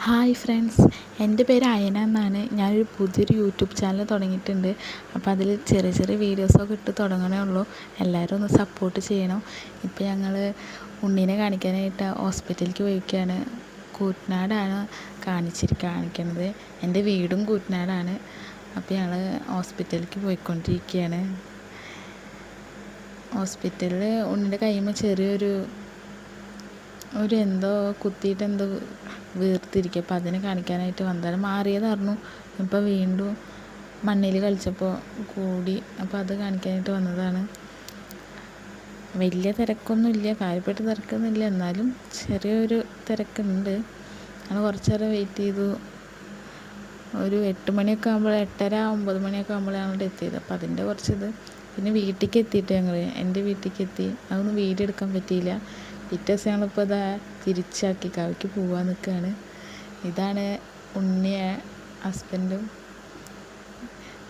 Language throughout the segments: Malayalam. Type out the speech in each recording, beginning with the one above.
ഹായ് ഫ്രണ്ട്സ്, എൻ്റെ പേര് അയന എന്നാണ്. ഞാനൊരു പുതിയൊരു യൂട്യൂബ് ചാനൽ തുടങ്ങിയിട്ടുണ്ട്. അപ്പോൾ അതിൽ ചെറിയ ചെറിയ വീഡിയോസൊക്കെ ഇട്ട് തുടങ്ങണേ ഉള്ളൂ. എല്ലാവരും ഒന്ന് സപ്പോർട്ട് ചെയ്യണം. ഇപ്പോൾ ഞങ്ങൾ ഉണ്ണീനെ കാണിക്കാനായിട്ട് ഹോസ്പിറ്റലിലേക്ക് പോയിരിക്കുകയാണ്. കൂറ്റനാടാണ് കാണിക്കണത്. എൻ്റെ വീടും കൂറ്റനാടാണ്. അപ്പോൾ ഞങ്ങൾ ഹോസ്പിറ്റലിലേക്ക് പോയിക്കൊണ്ടിരിക്കുകയാണ്. ഹോസ്പിറ്റലിൽ ഉണ്ണിൻ്റെ കയ്യുമ്പോൾ ചെറിയൊരു എന്തോ കുത്തിയിട്ട് എന്തോ വീർത്തിരിക്കുക. അപ്പോൾ അതിനെ കാണിക്കാനായിട്ട് വന്നതാണ്. മാറിയതായിരുന്നു. ഇപ്പോൾ വീണ്ടും മണ്ണിൽ കളിച്ചപ്പോൾ കൂടി. അപ്പോൾ അത് കാണിക്കാനായിട്ട് വന്നതാണ്. വലിയ തിരക്കൊന്നുമില്ല, കാര്യപ്പെട്ട തിരക്കൊന്നുമില്ല, എന്നാലും ചെറിയൊരു തിരക്കുണ്ട്. ഞങ്ങൾ കുറച്ച് നേരം വെയിറ്റ് ചെയ്തു. ഒരു 8 മണിയൊക്കെ ആകുമ്പോൾ 8:30 9 മണിയൊക്കെ ആകുമ്പോഴാണ് അവിടെ എത്തിയത്. അപ്പോൾ അതിൻ്റെ കുറച്ചിത്. പിന്നെ വീട്ടിലേക്ക് എത്തിയിട്ട് എൻ്റെ വീട്ടിലേക്ക് എത്തി. അതൊന്നും വീഡിയോ എടുക്കാൻ പറ്റിയില്ല. പിറ്റേ ദിവസം ഞങ്ങളിപ്പോൾ ഇതാ തിരിച്ചാക്കി കാവിക്ക് പോകാൻ നിൽക്കുകയാണ്. ഇതാണ് ഉണ്ണിയെ ഹസ്ബൻഡും.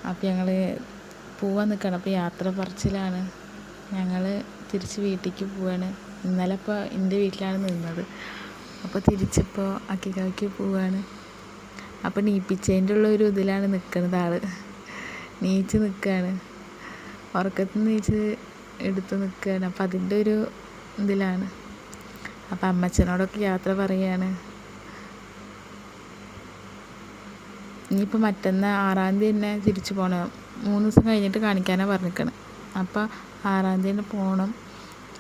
അപ്പോൾ ഞങ്ങൾ പോകാൻ നിൽക്കുകയാണ്. അപ്പോൾ യാത്ര പറച്ചിലാണ്. ഞങ്ങൾ തിരിച്ച് വീട്ടിലേക്ക് പോവുകയാണ്. ഇന്നലെ ഇപ്പോൾ എൻ്റെ വീട്ടിലാണ് നിന്നത്. അപ്പോൾ തിരിച്ചിപ്പോൾ അക്കിക്കാവിക്ക് പോവുകയാണ്. അപ്പോൾ നീപ്പിച്ചതിൻ്റെ ഉള്ളൊരു ഇതിലാണ് നിൽക്കുന്നത്. ആൾ നീച്ച് നിൽക്കുകയാണ്. ഉറക്കത്തിൽ നീച്ച് എടുത്ത് നിൽക്കുകയാണ്. അപ്പോൾ അതിൻ്റെ ഒരു ഇതിലാണ്. അപ്പോൾ അമ്മച്ചനോടൊക്കെ യാത്ര പറയുകയാണ്. ഇനിയിപ്പോൾ മറ്റന്നാൾ 6-ാം തീയതി തന്നെ തിരിച്ചു പോകണം. 3 ദിവസം കഴിഞ്ഞിട്ട് കാണിക്കാനാണ് പറഞ്ഞിരിക്കണം. അപ്പോൾ 6-ാം തീയതി തന്നെ പോകണം.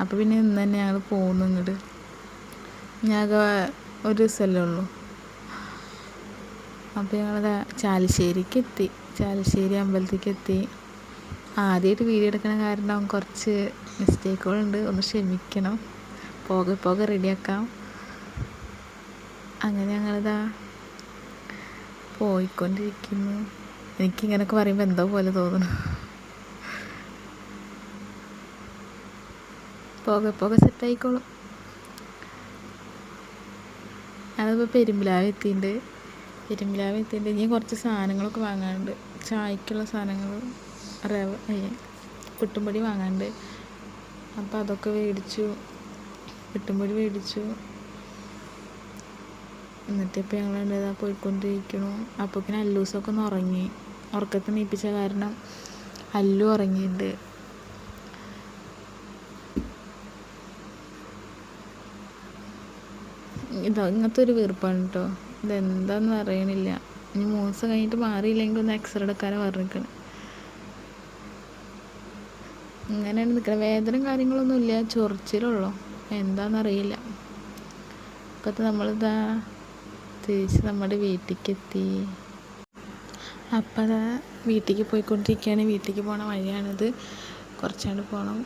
അപ്പോൾ പിന്നെ ഇന്ന് തന്നെ ഞങ്ങൾ പോകുന്നു. ഇങ്ങോട്ട് ഞങ്ങൾക്ക് ഒരു ദിവസമല്ലേ ഉള്ളൂ. അപ്പോൾ ഞങ്ങൾ ചാലിശ്ശേരിക്ക് എത്തി. ചാലിശ്ശേരി അമ്പലത്തേക്ക് എത്തി. ആദ്യമായിട്ട് വീഡിയോ എടുക്കണ കാരണം കുറച്ച് മിസ്റ്റേക്കുകളുണ്ട്, ഒന്ന് ക്ഷമിക്കണം. പോകെ റെഡിയാക്കാം. അങ്ങനെ ഞങ്ങളിതാ പോയിക്കൊണ്ടിരിക്കുന്നു. എനിക്കിങ്ങനെയൊക്കെ പറയുമ്പോൾ എന്തോ പോലെ തോന്നുന്നു. പോകെ സെറ്റായിക്കോളും. ഞാനിപ്പോൾ പെരുമ്പിലാവ് എത്തിയിട്ടുണ്ട്. ഇനി കുറച്ച് സാധനങ്ങളൊക്കെ വാങ്ങാനുണ്ട്. ചായക്കുള്ള സാധനങ്ങൾ, പുട്ടുംപൊടി വാങ്ങാനുണ്ട്. അപ്പോൾ അതൊക്കെ മേടിച്ചു. പുട്ടുംപൊടി മേടിച്ചു. എന്നിട്ടിപ്പോൾ ഞങ്ങൾ പോയിക്കൊണ്ടിരിക്കണു. അപ്പോഴേക്കും അല്ലൂസൊക്കെ ഒന്ന് ഉറങ്ങി. ഉറക്കത്തിൽ നീപ്പിച്ച കാരണം അല്ലു ഉറങ്ങിയിട്ടുണ്ട്. ഇങ്ങനത്തെ ഒരു വീർപ്പാണ് കേട്ടോ. ഇതെന്താണെന്ന് അറിയണില്ല. ഇനി 3 ദിവസം കഴിഞ്ഞിട്ട് മാറിയില്ലെങ്കിൽ ഒന്ന് എക്സ്റേ എടുക്കാനാണ് പറഞ്ഞിരിക്കണം. ഇങ്ങനെയാണ് നിൽക്കുന്നത്. വേദനയും കാര്യങ്ങളൊന്നുമില്ല, ചൊറിച്ചിലുള്ളൂ. എന്താണെന്നറിയില്ല. അപ്പോൾ നമ്മളിതാ തിരിച്ച് നമ്മുടെ വീട്ടിലേക്ക് എത്തി. അപ്പോൾ അതാ വീട്ടിലേക്ക് പോയിക്കൊണ്ടിരിക്കുകയാണ്. വീട്ടിലേക്ക് പോണ വഴിയാണിത്. കുറച്ചാണ്ട് പോകണം.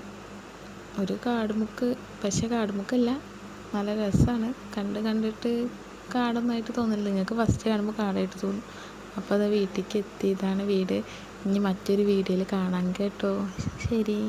ഒരു കാടുമുക്ക്, പക്ഷേ കാടുമുക്കല്ല, നല്ല രസമാണ്. കണ്ടിട്ട് കാടൊന്നായിട്ട് തോന്നില്ല. നിങ്ങൾക്ക് ഫസ്റ്റ് കാണുമ്പോൾ കാടായിട്ട് തോന്നും. അപ്പോൾ അത് വീട്ടിലേക്ക് എത്തി. ഇതാണ് വീട്. ഇനി മറ്റൊരു വീഡിയോയിൽ കാണാം കേട്ടോ. ശരി.